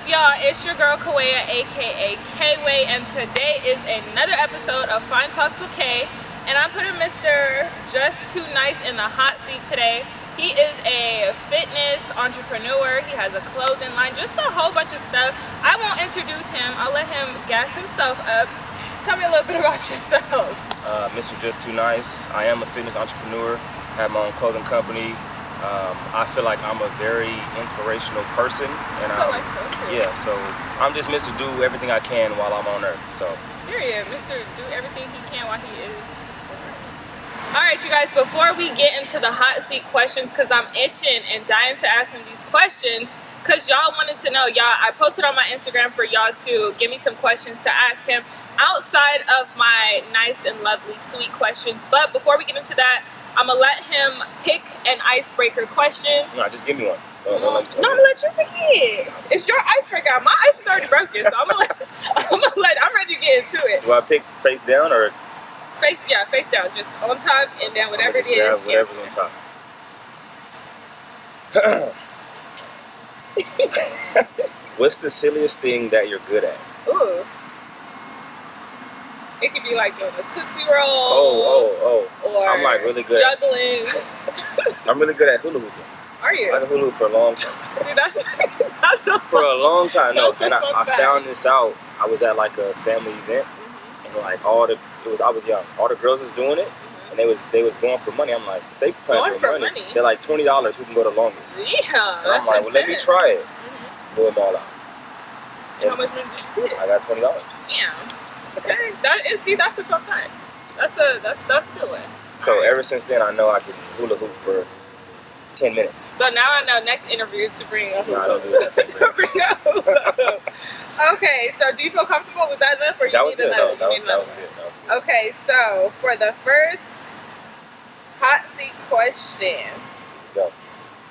y'all? It's your girl Kawaya, aka K-Way, and today is another episode of Fine Talks with Kay. And I'm putting Mr. Just Too Nice in the hot seat today. He is a fitness entrepreneur. He has a clothing line, just a whole bunch of stuff. I won't introduce him. I'll let him gas himself up. Tell me a little bit about yourself. Mr. Just Too Nice. I am a fitness entrepreneur. Have my own clothing company. I feel like I'm a very inspirational person, and I feel like so too. Yeah, so I'm just Mr. Do everything I can while I'm on Earth. So. Period. Mr. Do everything he can while he is. All right, you guys. Before we get into the hot seat questions, because I'm itching and dying to ask him these questions, because y'all wanted to know. I posted on my Instagram for y'all to give me some questions to ask him outside of my nice and lovely, sweet questions. But before we get into that, I'm gonna let him pick an icebreaker question. No, just give me one. I'm gonna let you pick it. It's your icebreaker. My ice is already broken, so I'm ready to get into it. Do I pick face down or face down, just on top and then whatever it is. Whatever's on top. What's the silliest thing that you're good at? Ooh. It could be like doing a Tootsie Roll. Oh. Or I'm like really good juggling. I'm really good at hula hooping. Are you? I've been hula hooping for a long time. See, that's so fun. For a long time, no. And I fact. found this out. I was at like a family event, and like I was young. All the girls was doing it, and they was going for money. I'm like, they playing for money. They're like $20 who can go the longest. Yeah, and I'm like, well, let me try it. Pull them all out. And how much money did you get? I got $20. Yeah. Okay. That's a fun time. That's a good one. So ever since then, I know I can hula hoop for 10 minutes. So now I know next interview to bring a hula hoop. No, I don't do that. To bring a hula hoop. Okay, so do you feel comfortable? Was that enough, or you need another? That was good. Okay, so for the first hot seat question, go.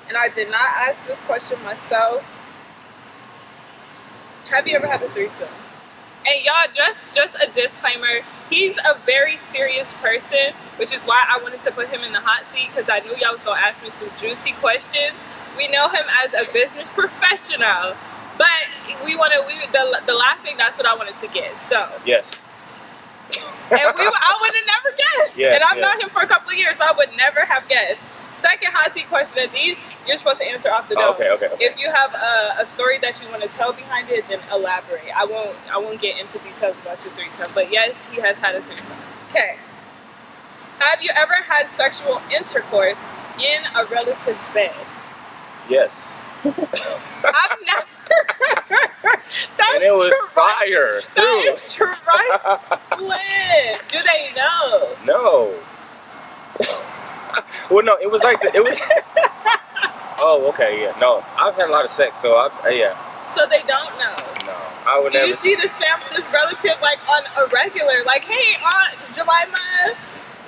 And I did not ask this question myself. Have you ever had a threesome? And y'all, just a disclaimer, he's a very serious person, which is why I wanted to put him in the hot seat, because I knew y'all was going to ask me some juicy questions. We know him as a business professional, but the laughing, that's what I wanted to get, so. Yes. And I would have never guessed. Yes, and I've known him for a couple of years, so I would never have guessed. Second hot seat question of these, you're supposed to answer off the dome. Okay. If you have a story that you want to tell behind it, then elaborate. I won't get into details about your threesome, but yes, he has had a threesome. Okay. Have you ever had sexual intercourse in a relative's bed? Yes. I've never. And it was fire too. That is trifling. Do they know? No. Well, no, it was like Oh, okay, yeah. No, I've had a lot of sex, so yeah. So they don't know. No, I would never. never. Do you see this relative like on a regular? Like, hey, Aunt Jemima.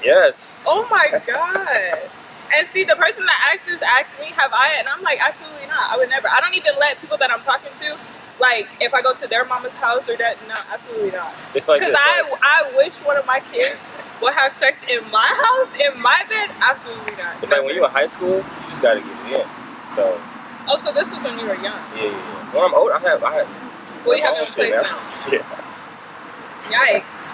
Yes. Oh my God. And see, the person that asked me, have I? And I'm like, absolutely not. I would never. I don't even let people that I'm talking to, like, if I go to their mama's house or that, no, absolutely not. It's like this. Because I wish one of my kids would have sex in my house, in my bed. Absolutely not. It's like when you're in high school, you just got to get it in. So. Oh, so this was when you were young. Yeah. When I'm old, I have. Well, you have no place now. Yeah. Yikes.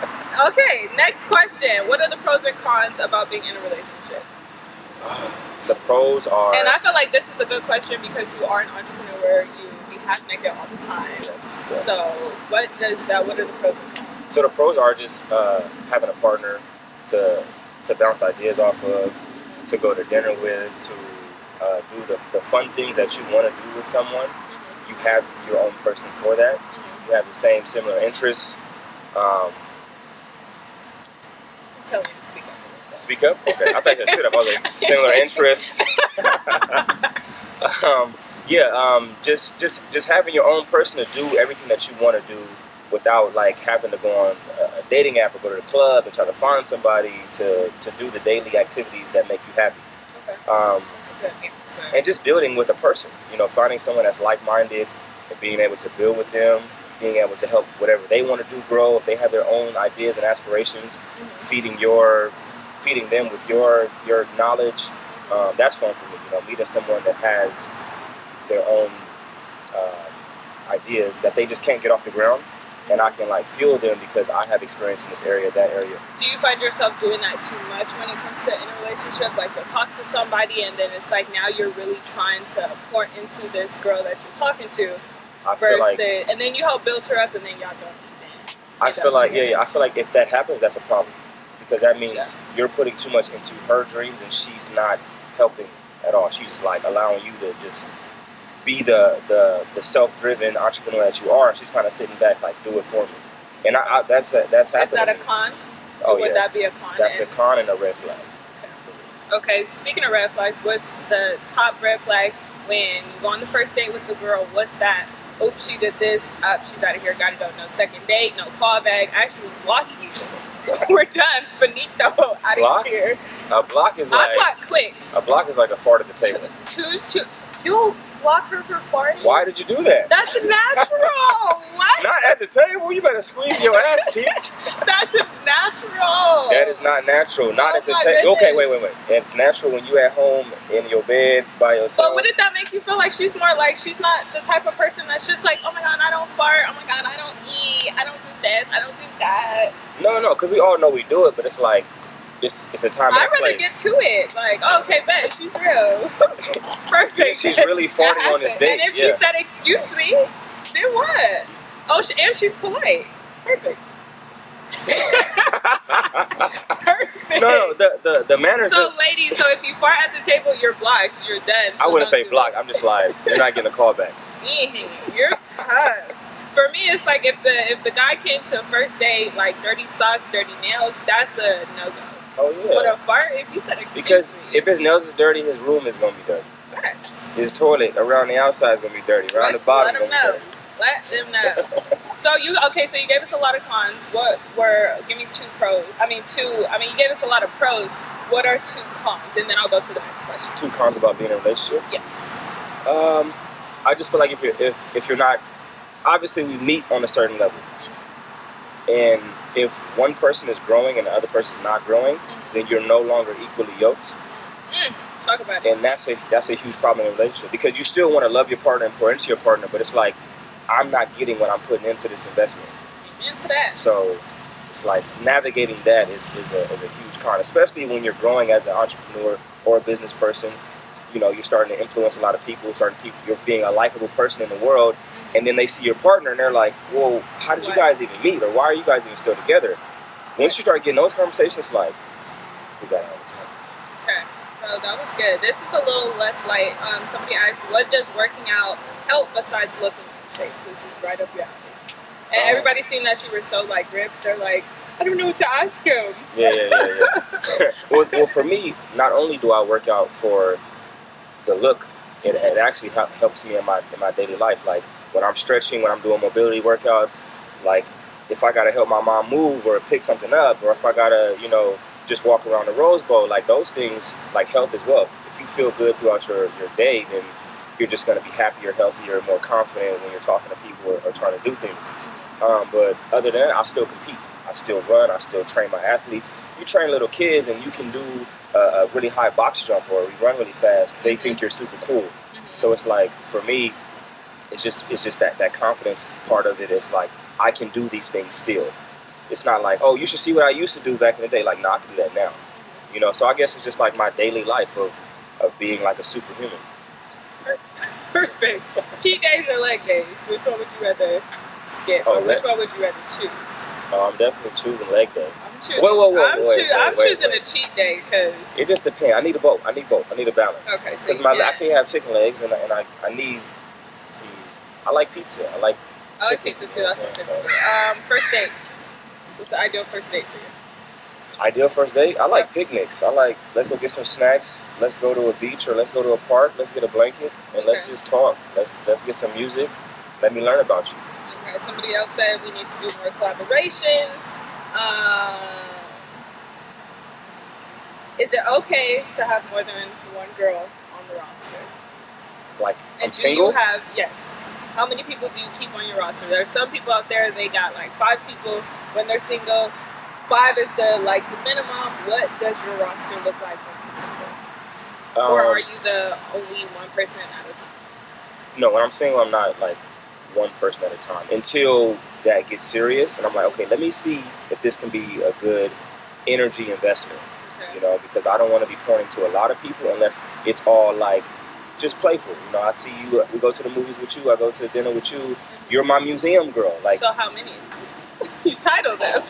Okay, next question. What are the pros and cons about being in a relationship? The pros are. And I feel like this is a good question because you are an entrepreneur. You be half naked all the time. Yes. So what are the pros and cons? So the pros are just having a partner to bounce ideas off of, to go to dinner with, to do the fun things that you want to do with someone. You have your own person for that. You have the similar interests. Tell me to speak up. Speak up? Okay, I thought you said sit up. I was like, similar interests. Just having your own person to do everything that you want to do without like having to go on a dating app or go to the club and try to find somebody to do the daily activities that make you happy. Okay. That's a good answer. And just building with a person, finding someone that's like-minded and being able to build with them, being able to help whatever they want to do grow. If they have their own ideas and aspirations, feeding them with your knowledge, that's fun for me. Meeting someone that has their own ideas that they just can't get off the ground, and I can like fuel them because I have experience in this area, that area. Do you find yourself doing that too much when it comes to in a relationship? Like you'll talk to somebody and then it's like now you're really trying to pour into this girl that you're talking to, and then you help build her up and then y'all don't even. I feel like I feel like if that happens, that's a problem, because that means you're putting too much into her dreams and she's not helping at all. She's like allowing you to just be the self-driven entrepreneur that you are. She's kind of sitting back like, do it for me. And that's happening. Is that a con? Oh, would that be a con? That's a con and a red flag. Okay, speaking of red flags, what's the top red flag when you go on the first date with the girl? What's that? Oops, she did this. She's out of here. Gotta go. No second date. No callback. Actually, block you. We're done. Finito. Out of here. A block is like... I block quick. A block is like a fart at the table. You'll block her for farting? Why did you do that? That's natural. What? Not at the table. You better squeeze your ass cheeks. That's natural. That is not natural. Not at the table. Okay, wait. It's natural when you at home in your bed by yourself. But wouldn't that make you feel like she's more like, she's not the type of person that's just like, oh my God, I don't fart. Oh my God, I don't eat. I don't do this. I don't do that. No, because we all know we do it, but it's like, it's a time and a place. I'd rather get to it. Like, oh, okay, bet, she's real. Perfect. She's really farting on this date. And if she said, excuse me, then what? Oh, and she's polite. Perfect. Perfect. No, the manners. So, ladies, so if you fart at the table, you're blocked. You're dead. I wouldn't say blocked. I'm just like, you're not getting a call back. Dang, you're tough. For me, it's like if the guy came to a first date like dirty socks, dirty nails, that's a no-go. Oh yeah. But a fart, if you said excuse because me, if his nails is dirty, his room is gonna be dirty. Facts. His toilet around the outside is gonna be dirty. Around the bottom, let them know. Let them know. So you gave us a lot of cons. Give me you gave us a lot of pros. What are 2 cons? And then I'll go to the next question. 2 cons about being in a relationship? Yes. I just feel like if you're not, obviously we meet on a certain level. And if one person is growing and the other person is not growing, then you're no longer equally yoked. Talk about it. And that's a huge problem in a relationship, because you still want to love your partner and pour into your partner, but it's like, I'm not getting what I'm putting into this investment. Into that. So it's like navigating that is a huge con, especially when you're growing as an entrepreneur or a business person. You know, you're starting to influence a lot of people, you're being a likable person in the world, and then they see your partner and they're like, whoa, how did you guys even meet? Or why are you guys even still together? Once you start getting those conversations, like, we got it all the time. Okay, so that was good. This is a little less light. Somebody asked, what does working out help besides looking in shape? This is right up your alley. And everybody's seen that you were so like ripped. They're like, I don't know what to ask him. Yeah. Well, for me, not only do I work out for the look, it actually helps me in my daily life. Like when I'm stretching, when I'm doing mobility workouts, like if I gotta help my mom move or pick something up, or if I gotta, just walk around the Rose Bowl, like those things, like health as well. If you feel good throughout your day, then you're just gonna be happier, healthier, more confident when you're talking to people or trying to do things. But other than that, I still compete. I still run. I still train my athletes. You train little kids and you can do a really high box jump or you run really fast. They think you're super cool. So it's like, for me, it's just that confidence part of it. It's like, I can do these things still. It's not like, oh, you should see what I used to do back in the day. Like, no, I can do that now. So I guess it's just like my daily life of being like a superhuman. Perfect. Cheat days or leg days? Which one would you rather skip? Or which one would you rather choose? Oh, I'm definitely choosing leg day. I'm choosing. I'm choosing a cheat day because it just depends. I need both. I need a balance. Okay, so because I can't have chicken legs, and I need some. I like pizza. I like pizza too. That's my favorite. First date. What's the ideal first date for you? Ideal first date? I like picnics. I like, let's go get some snacks. Let's go to a beach or let's go to a park. Let's get a blanket and let's just talk. Let's get some music. Let me learn about you. Okay, somebody else said we need to do more collaborations. Is it okay to have more than one girl on the roster? Like, I'm Do single? you have, yes. How many people do you keep on your roster? There are some people out there, they got like 5 people when they're single. 5 is the minimum. What does your roster look like when you're single? Or are you the only one person at a time? No, when I'm single, I'm not like one person at a time until that gets serious. And I'm like, okay, let me see if this can be a good energy investment. Okay. You know, because I don't want to be pointing to a lot of people unless it's all like just playful. You know, I see you, we go to the movies with you, I go to the dinner with you. You're my museum girl. Like, so how many? You titled them.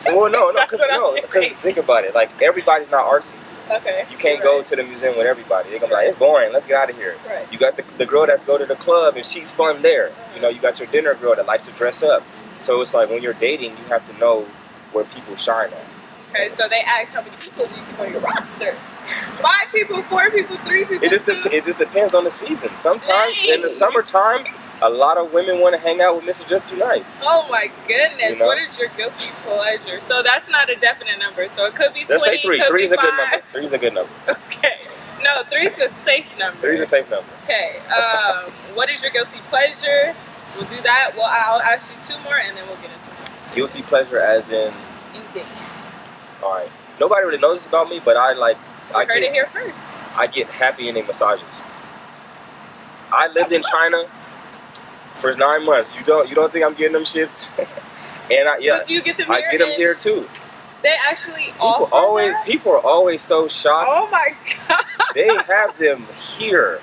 Well, no, because think about it. Like, everybody's not artsy. Okay. You can't go to the museum with everybody. They're gonna be like, it's boring. Let's get out of here. Right. You got the girl that's go to the club and she's fun there. You know, you got your dinner girl that likes to dress up. So it's like when you're dating, you have to know where people shine at. Okay, so they ask how many people do you keep on your roster? 5 people, 4 people, 3 people. It just depends on the season. Sometimes in the summertime, a lot of women want to hang out with MRJUST2NICE. Oh my goodness! You know? What is your guilty pleasure? So that's not a definite number. So it could be 20. Let's say 3. 3 is a good 5. number. 3 is a good number. Okay. No, 3 is the safe number. 3 is a safe number. Okay. What is your guilty pleasure? We'll do that. Well, I'll ask you 2 more, and then we'll get into something. Guilty pleasure, as in Anything. All right. Nobody really knows this about me, but I heard it here first. I get happy ending massages. I lived in China for 9 months. You don't think I'm getting them shits? And But do you get them here? I get them here too. They actually People are always so shocked. Oh my god. They have them here,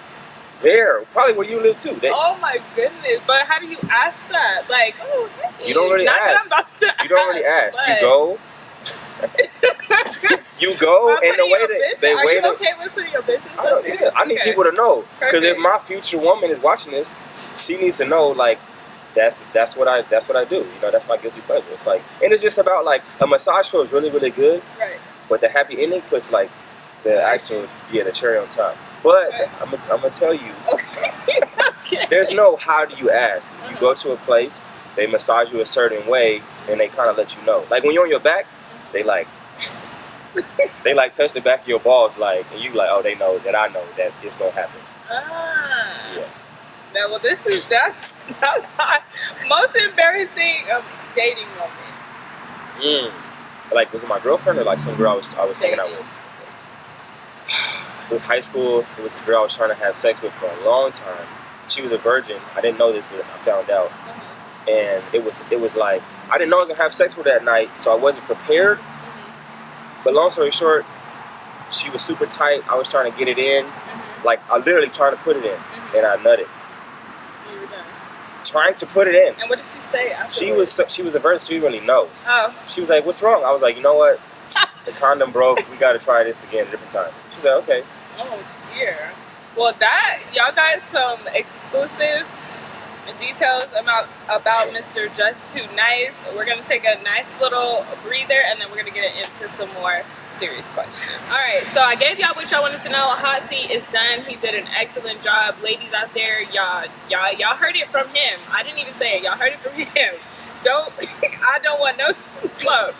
there, probably where you live too. Oh my goodness! But how do you ask that? Like, oh, hey. You don't really Not ask. That I'm about to You don't really ask. But... You go. You go, and the way that they Are wait. you okay with putting your business up there? Yeah, I need people to know, because if Perfect. my future woman is watching this, she needs to know, like, that's what I do. You know, that's my guilty pleasure. It's like, and it's just about like a massage feels really, really good, Right. but the happy ending puts like the actual the cherry on top. But Right. I'm gonna tell you, Okay. there's no how do you ask. You go to a place, they massage you a certain way, and they kind of let you know. Like when you're on your back, they like they like touch the back of your balls, like, and you like, oh, they know that I know that it's gonna happen. Ah. Yeah. Now, well, that's not most embarrassing of dating moment. Like, was it my girlfriend or like some girl I was hanging out Dating. with? It was high school. It was this girl I was trying to have sex with for a long time. She was a virgin. I didn't know this, but I found out. And it was like, I didn't know I was gonna have sex with her that night, so I wasn't prepared. But long story short, she was super tight. I was trying to get it in, like I literally trying to put it in, and I nutted. You were done. Trying to put it in. And what did she say afterwards? She was a virgin. She didn't really know. Oh. She was like, "What's wrong?" I was like, "You know what? The condom broke. We got to try this again a different time." She said, "Okay." Oh dear. Well, that y'all got some exclusive details about MRJUST2NICE. We're gonna take a nice little breather, and then we're gonna get into some more serious questions. All right, so I gave y'all what y'all wanted to know. Hot seat is done. He did an excellent job, ladies out there. Y'all heard it from him. I didn't even say it. Y'all heard it from him. I don't want no smoke.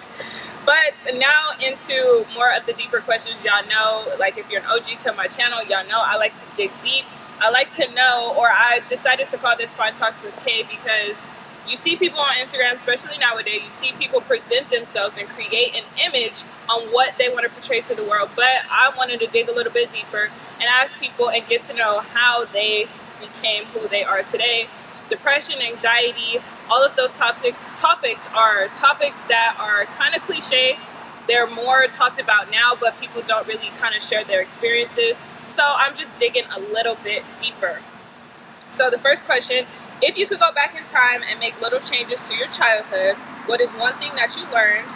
But now into more of the deeper questions. Y'all know, like if you're an OG to my channel, y'all know I like to dig deep. I like to know, or I decided to call this Fine Talks with Kay, because you see people on Instagram, especially nowadays, you see people present themselves and create an image on what they want to portray to the world. But I wanted to dig a little bit deeper and ask people and get to know how they became who they are today. Depression, anxiety, all of those topics are topics that are kind of cliche. They're more talked about now, but people don't really kind of share their experiences. So I'm just digging a little bit deeper. So the first question, if you could go back in time and make little changes to your childhood, what is one thing that you learned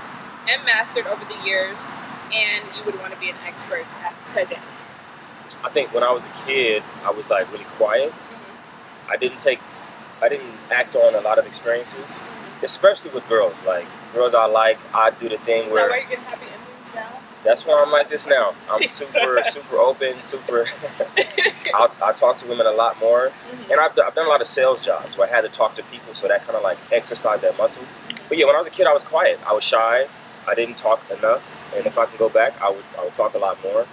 and mastered over the years and you would want to be an expert at today? I think when I was a kid, I was like really quiet. I didn't act on a lot of experiences, especially with girls. Like girls I do the thing where. Is that why you're getting happy endings now? That's why I'm like this now. I'm Jesus. super open, I talk to women a lot more. And I've done a lot of sales jobs where I had to talk to people, so that kind of like exercised that muscle. But yeah, when I was a kid, I was quiet. I was shy. I didn't talk enough. And if I can go back, I would talk a lot more.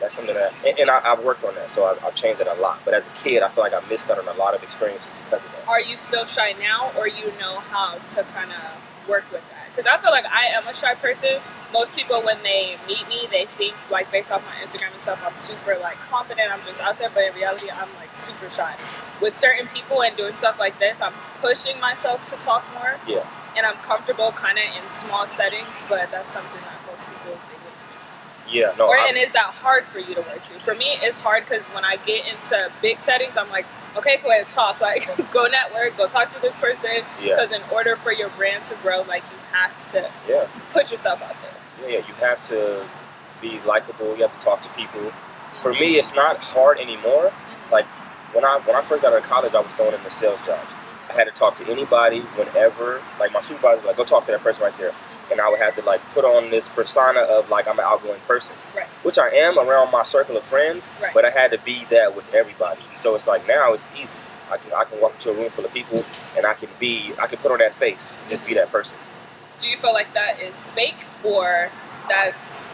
That's something that, and I've worked on that, so I've changed that a lot. But as a kid, I feel like I missed out on a lot of experiences because of that. Are you still shy now, or you know how to kind of work with that? Because I feel like I am a shy person, most people, when they meet me, they think, like, based off my Instagram and stuff, I'm super, like, confident, I'm just out there, but in reality, I'm, like, super shy. With certain people and doing stuff like this, I'm pushing myself to talk more. Yeah. And I'm comfortable kind of in small settings, but that's something that most people, they wouldn't. Yeah, no. And is that hard for you to work through? For me, it's hard because when I get into big settings, I'm like, okay, go ahead, talk. Like, go network, go talk to this person. Because in order for your brand to grow, like, you have to put yourself out there. Yeah, you have to be likable. You have to talk to people. For me, it's not hard anymore. Like, when I first got out of college, I was going into sales jobs. I had to talk to anybody whenever. Like, my supervisor was like, go talk to that person right there. And I would have to, like, put on this persona of, like, I'm an outgoing person. Right. Which I am around my circle of friends. Right. But I had to be that with everybody. So it's like, now it's easy. I can walk into a room full of people and I can put on that face, just be that person. Do you feel like that is fake or that's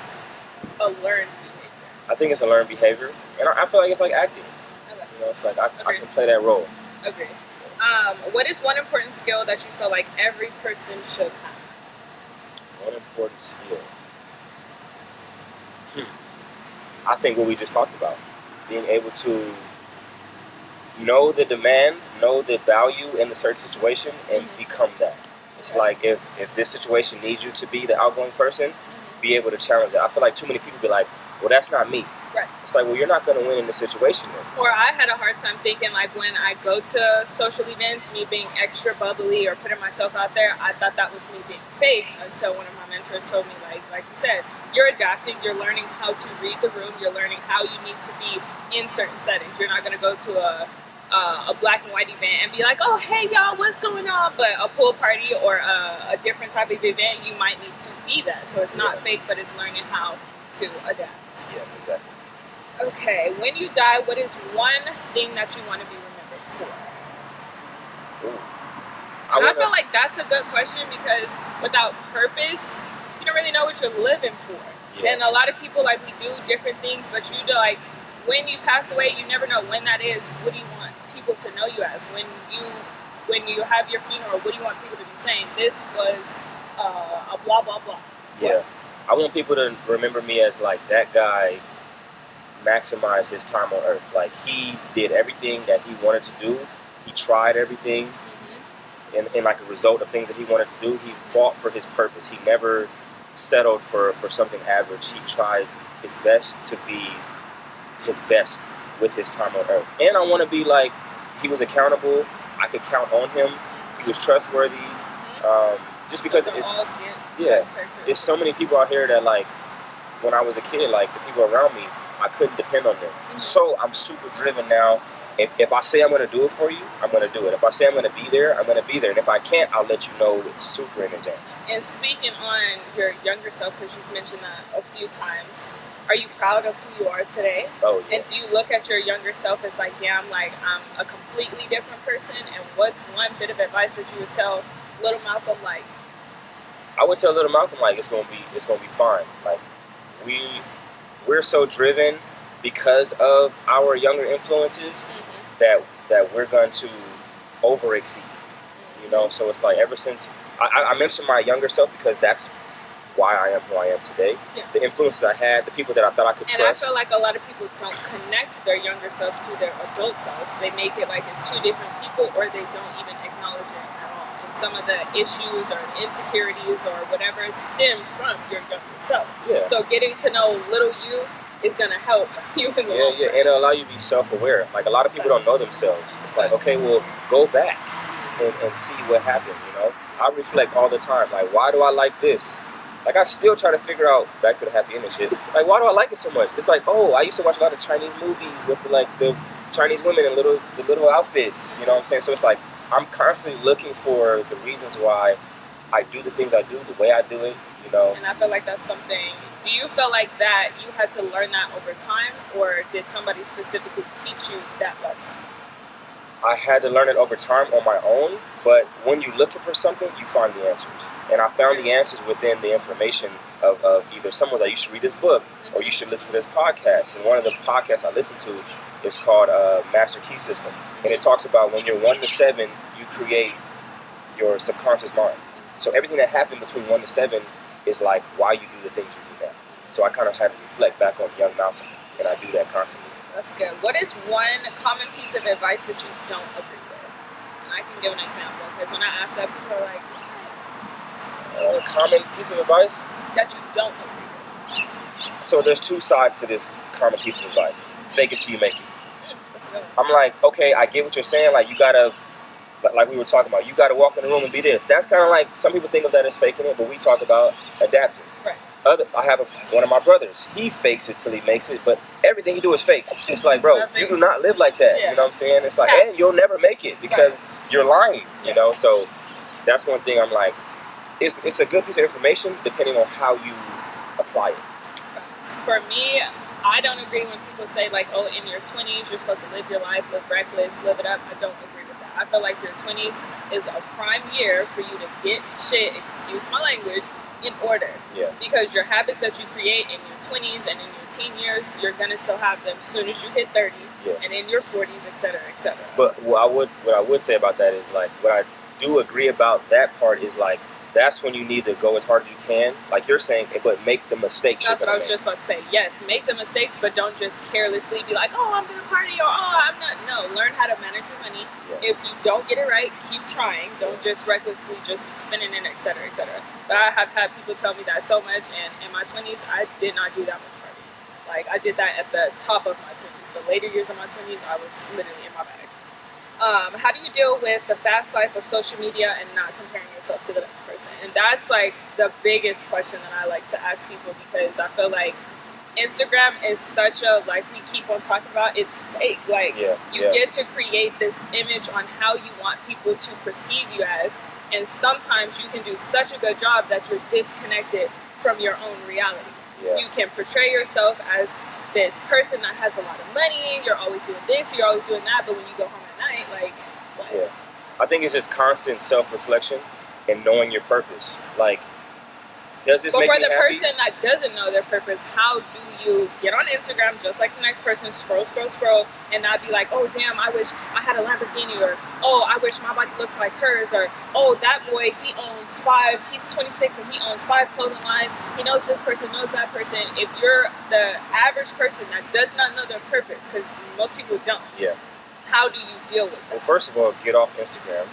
a learned behavior? I think it's a learned behavior. And I feel like it's like acting. Okay. You know, it's like I can play that role. Okay. What is one important skill that you feel like every person should have? One important skill. I think what we just talked about. Being able to know the demand, know the value in the certain situation, and become that. It's like if this situation needs you to be the outgoing person, be able to challenge it. I feel like too many people be like, well, that's not me. Right. It's like, well, you're not going to win in this situation then. Or I had a hard time thinking, like, when I go to social events, me being extra bubbly or putting myself out there, I thought that was me being fake until one of my mentors told me, like you said, you're adapting, you're learning how to read the room, you're learning how you need to be in certain settings. You're not going to go to a black and white event and be like, oh, hey, y'all, what's going on? But a pool party or a different type of event, you might need to be that. So it's not fake, but it's learning how to adapt. Yeah, exactly. Okay, when you die, what is one thing that you want to be remembered for? I feel like that's a good question because without purpose, you don't really know what you're living for. Yeah. And a lot of people, like, we do different things, but you do, like, when you pass away, you never know when that is. What do you want people to know you as? When you have your funeral, what do you want people to be saying? This was a blah, blah, blah. Yeah. I want people to remember me as, like, that guy maximized his time on earth. Like, he did everything that he wanted to do. He tried everything. And like a result of things that he wanted to do, he fought for his purpose. He never settled for something average. He tried his best to be his best with his time on earth. And I want to be like, he was accountable. I could count on him. He was trustworthy. Just because it's so many people out here that, like, when I was a kid, like, the people around me, I couldn't depend on them. So I'm super driven now. If I say I'm going to do it for you, I'm going to do it. If I say I'm going to be there, I'm going to be there. And if I can't, I'll let you know it's super in advance. And speaking on your younger self, because you've mentioned that a few times, are you proud of who you are today? Oh, yeah. And do you look at your younger self as like, damn, like, I'm a completely different person? And what's one bit of advice that you would tell little Malcolm, like? I would tell little Malcolm, like, it's gonna be fine. Like, we're so driven because of our younger influences that we're going to over exceed. You know, so it's like, ever since I mentioned my younger self because that's why I am who I am today. Yeah. The influences I had, the people that I thought I could trust. And I feel like a lot of people don't connect their younger selves to their adult selves. They make it like it's two different people, or they don't even acknowledge it at all. And some of the issues or insecurities or whatever stem from your younger self. Yeah. So getting to know little you is going to help you in the long run. And it'll allow you to be self-aware. Like, a lot of people don't know themselves. It's like, okay, well, go back and see what happened, you know? I reflect all the time. Like, why do I like this? Like, I still try to figure out, back to the happy ending shit, like, why do I like it so much? It's like, oh, I used to watch a lot of Chinese movies with, the Chinese women in the little outfits, you know what I'm saying? So it's like, I'm constantly looking for the reasons why I do the things I do, the way I do it, you know? And I feel like that's something, do you feel like that you had to learn that over time, or did somebody specifically teach you that lesson? I had to learn it over time on my own, but when you're looking for something, you find the answers. And I found the answers within the information of either someone's like, you should read this book, or you should listen to this podcast. And one of the podcasts I listen to is called Master Key System. And it talks about when you're 1 to 7, you create your subconscious mind. So everything that happened between 1 to 7 is like why you do the things you do now. So I kind of had to reflect back on young Malcolm, and I do that constantly. That's good. What is one common piece of advice that you don't agree with? And I can give an example, because when I ask that, people are like, Common piece of advice? That you don't agree with. So there's two sides to this common piece of advice. Fake it till you make it. That's good. I'm like, okay, I get what you're saying. Like, you gotta, like we were talking about, you gotta walk in the room and be this. That's kind of like, some people think of that as faking it, but we talk about adapting. Right. I have one of my brothers. He fakes it till he makes it, but everything you do is fake. It's like, bro, you do not live like that. Yeah. You know what I'm saying? It's like, and you'll never make it because you're lying. Yeah. You know, so that's one thing. I'm like, it's a good piece of information depending on how you apply it. For me, I don't agree when people say like, oh, in your 20s you're supposed to live your life, live reckless, live it up. I don't agree with that. I feel like your 20s is a prime year for you to get shit, excuse my language, in order. Yeah. Because your habits that you create in your 20s and in your teen years, you're gonna still have them as soon as you hit 30, and in your 40s, etc., etc. But what I would say about that is like, what I do agree about that part is like, that's when you need to go as hard as you can, like you're saying, but make the mistakes. That's what I was just about to say. Yes, make the mistakes, but don't just carelessly be like, oh, I'm gonna party, or oh, I'm not. No, learn how to manage your money. Yeah. If you don't get it right, keep trying. Don't just recklessly just be spending it, etc., etc. But I have had people tell me that so much, and in my 20s, I did not do that much partying. Like, I did that at the top of my 20s. The later years of my 20s, I was literally in my bag. How do you deal with the fast life of social media and not comparing yourself to the next person? And that's like the biggest question that I like to ask people, because I feel like Instagram is such a, like we keep on talking about, it's fake. Like you get to create this image on how you want people to perceive you as, and sometimes you can do such a good job that you're disconnected from your own reality. You can portray yourself as this person that has a lot of money, you're always doing this, you're always doing that, but when you go home at night, like, what? Yeah. I think it's just constant self-reflection and knowing your purpose. Like, does this make me happy? But for the person that doesn't know their purpose, how do you get on Instagram just like the next person, scroll, and not be like, oh damn, I wish I had a Lamborghini, or oh, I wish my body looked like hers, or oh, that boy, he's 26 and he owns 5 clothing lines, he knows this person, knows that person. If you're the average person that does not know their purpose, because most people don't, how do you deal with that? Well, first of all, get off Instagram.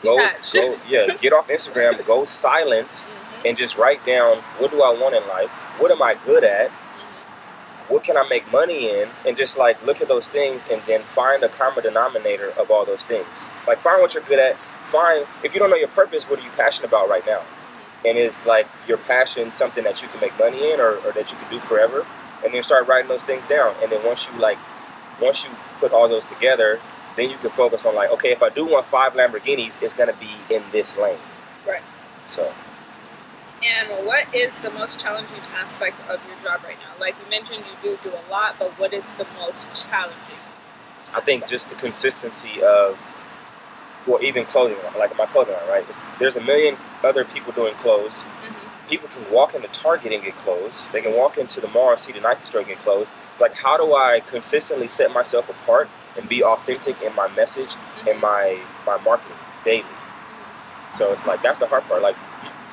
Get off Instagram, go silent. And just write down, what do I want in life? What am I good at? What can I make money in? And just like look at those things and then find a common denominator of all those things. Like find what you're good at. Find, if you don't know your purpose, what are you passionate about right now? And is like your passion something that you can make money in, or that you can do forever? And then start writing those things down. And then once you put all those together, then you can focus on like, okay, if I do want 5 Lamborghinis, it's gonna be in this lane. Right. So. And what is the most challenging aspect of your job right now? Like you mentioned, you do a lot, but what is the most challenging? I think just the consistency of, well, even clothing, like my clothing line, right? There's a million other people doing clothes. People can walk into Target and get clothes. They can walk into the mall and see the Nike store and get clothes. It's like, how do I consistently set myself apart and be authentic in my message and my marketing daily? So it's like, that's the hard part. Like,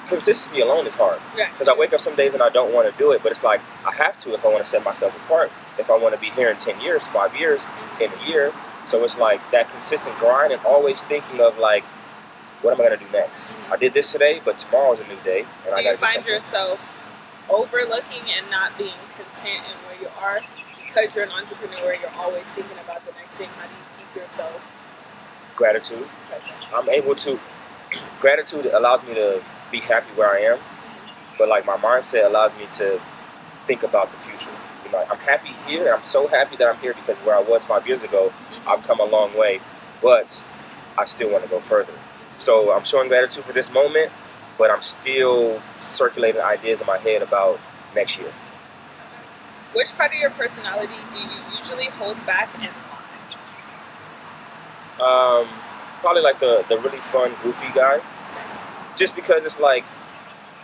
consistency alone is hard, because I wake up some days and I don't want to do it, but it's like I have to if I want to set myself apart, if I want to be here in 10 years, 5 years, in a year. So it's like that consistent grind and always thinking of like, what am I going to do next? I did this today, but tomorrow is a new day, and I got to do something. Do you find yourself overlooking and not being content in where you are because you're an entrepreneur? You're always thinking about the next thing. How do you keep yourself? Gratitude. I'm able to. Gratitude allows me to be happy where I am, but like my mindset allows me to think about the future. You know, I'm happy here. I'm so happy that I'm here because where I was 5 years ago, I've come a long way, but I still want to go further. So I'm showing gratitude for this moment, but I'm still circulating ideas in my head about next year. Which part of your personality do you usually hold back and why? Probably like the really fun, goofy guy. Just because it's like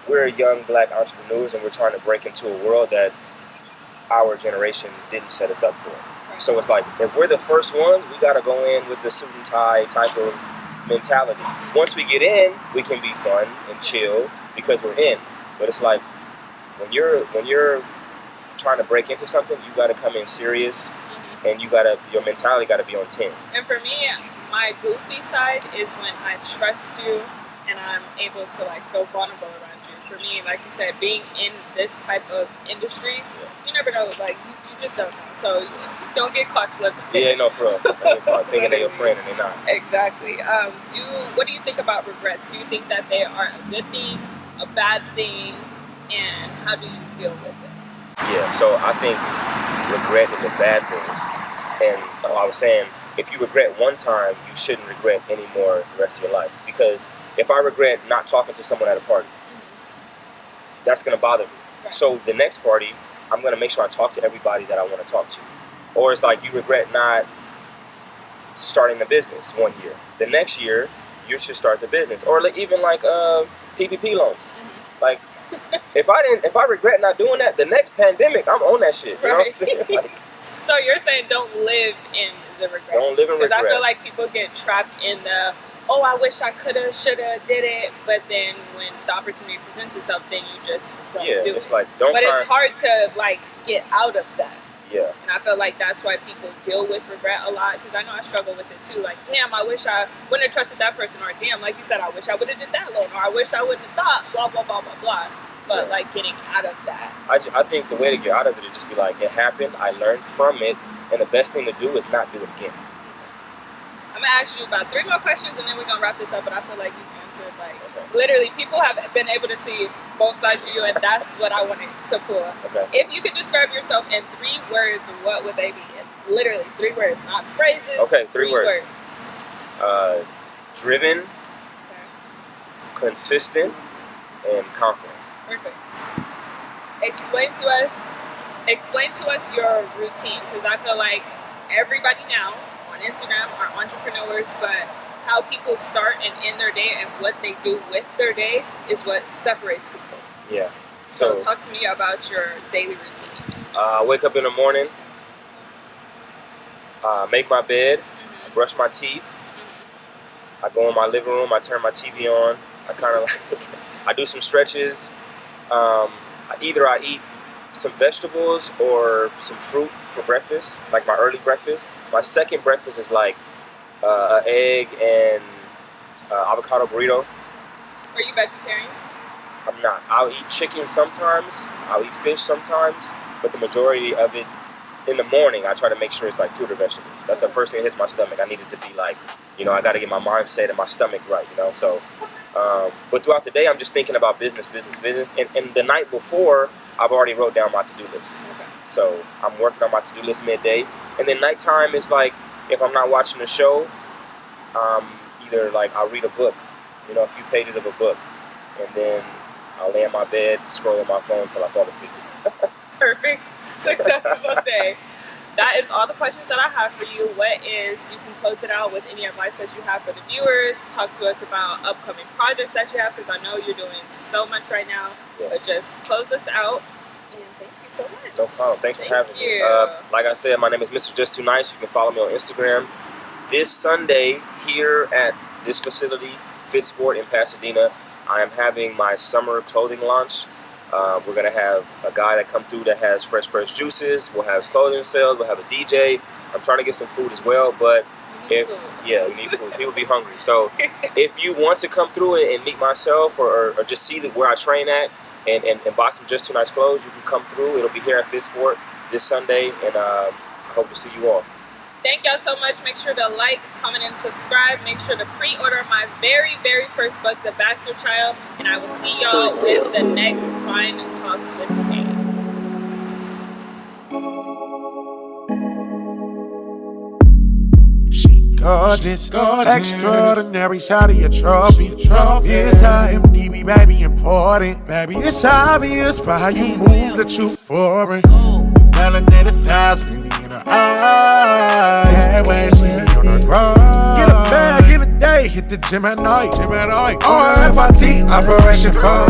we're young black entrepreneurs and we're trying to break into a world that our generation didn't set us up for. So it's like, if we're the first ones, we got to go in with the suit and tie type of mentality. Once we get in, we can be fun and chill because we're in. But it's like when you're trying to break into something, you got to come in serious, and your mentality got to be on 10. And for me, my goofy side is when I trust you and I'm able to like feel vulnerable around you. For me, like you said, being in this type of industry, you never know. Like you just don't know. So don't get caught slipping. Yeah, no, for real. Thinking they're your friend and they're not. Exactly. What do you think about regrets? Do you think that they are a good thing, a bad thing, and how do you deal with it? Yeah, so I think regret is a bad thing. And I was saying, if you regret one time, you shouldn't regret anymore the rest of your life. Because if I regret not talking to someone at a party, that's going to bother me. Right. So the next party, I'm going to make sure I talk to everybody that I want to talk to. Or it's like you regret not starting the business one year. The next year, you should start the business. Or like, even like PPP loans. Like, if I regret not doing that, the next pandemic, I'm on that shit. You know what I'm saying? Like, so you're saying don't live in the regret. Don't live in regret. Because I feel like people get trapped in the, oh, I wish I coulda, shoulda, did it, but then when the opportunity presents itself, then you just don't do it. Yeah, it's like, don't. But it's hard to like get out of that. Yeah. And I feel like that's why people deal with regret a lot, because I know I struggle with it too. Like, damn, I wish I wouldn't have trusted that person, or damn, like you said, I wish I would have did that loan, or I wish I wouldn't have thought, blah, blah, blah, blah, blah. But like getting out of that. I think the way to get out of it is just be like, it happened, I learned from it, and the best thing to do is not do it again. I'm gonna ask you about 3 more questions and then we're gonna wrap this up, but I feel like you've answered like literally people have been able to see both sides of you, and that's what I wanted to pull. Okay. If you could describe yourself in 3 words, what would they be? In literally 3 words, not phrases. Okay, 3 words. Driven, consistent, and confident. Perfect. Explain to us your routine, because I feel like everybody now on Instagram are entrepreneurs, but how people start and end their day and what they do with their day is what separates people. Yeah. So talk to me about your daily routine. I wake up in the morning, make my bed, brush my teeth. I go in my living room, I turn my TV on. I kind of I do some stretches. Either I eat some vegetables or some fruit for breakfast, like my early breakfast. My second breakfast is like an egg and avocado burrito. Are you vegetarian? I'm not. I'll eat chicken sometimes. I'll eat fish sometimes. But the majority of it, in the morning, I try to make sure it's like fruit or vegetables. That's the first thing that hits my stomach. I need it to be like, I got to get my mindset and my stomach right, So, but throughout the day, I'm just thinking about business. And the night before, I've already wrote down my to-do list. Okay. So I'm working on my to-do list midday. And then nighttime is like, if I'm not watching a show, either like I'll read a book, a few pages of a book. And then I'll lay in my bed, scroll on my phone until I fall asleep. Perfect. Successful day. That is all the questions that I have for you. You can close it out with any advice that you have for the viewers. Talk to us about upcoming projects that you have, because I know you're doing so much right now. Yes. But just close us out. And thank you so much. No problem. Thanks for having me. Like I said, my name is MRJUST2NICE. You can follow me on Instagram. This Sunday, here at this facility, Fit Sport in Pasadena, I am having my summer clothing launch. We're going to have a guy that come through that has fresh pressed juices. We'll have clothing sales. We'll have a DJ. I'm trying to get some food as well, but we need food. People be hungry. So if you want to come through and meet myself or just see where I train at and buy some Just Too Nice clothes, you can come through. It'll be here at Fit Sport this Sunday, and I hope to see you all. Thank y'all so much. Make sure to like, comment, and subscribe. Make sure to pre-order my very, very first book, The Bastard Child. And I will see y'all with the next Fine Talks with Kay. She gorgeous, extraordinary, shot of your trophy. It's IMDb, baby, important. Baby, it's obvious by how you move that you foreign. Melanated thighs, beauty in her eyes. Can't wait to see me on the grind. Get a bag in the day, hit the gym at night. RFIT, Operation Fun.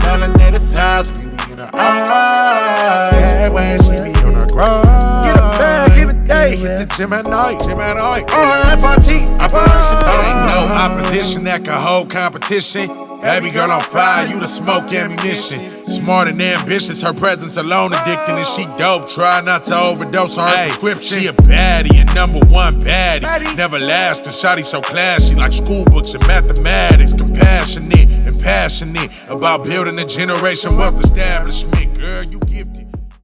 Melanated thighs, beauty in her eyes. Can't wait to see me on the grind. Get a bag in the day, hit the gym at night. RFIT, Operation Fun. Ain't no opposition that can hold competition. Baby girl on fire, you the smoke ammunition. Smart and ambitious, her presence alone addicting. And she dope, try not to overdose on her prescription. She a baddie and #1 baddie. Never lasting, shawty so classy, like school books and mathematics. Compassionate and passionate about building a generation wealth establishment. Girl, you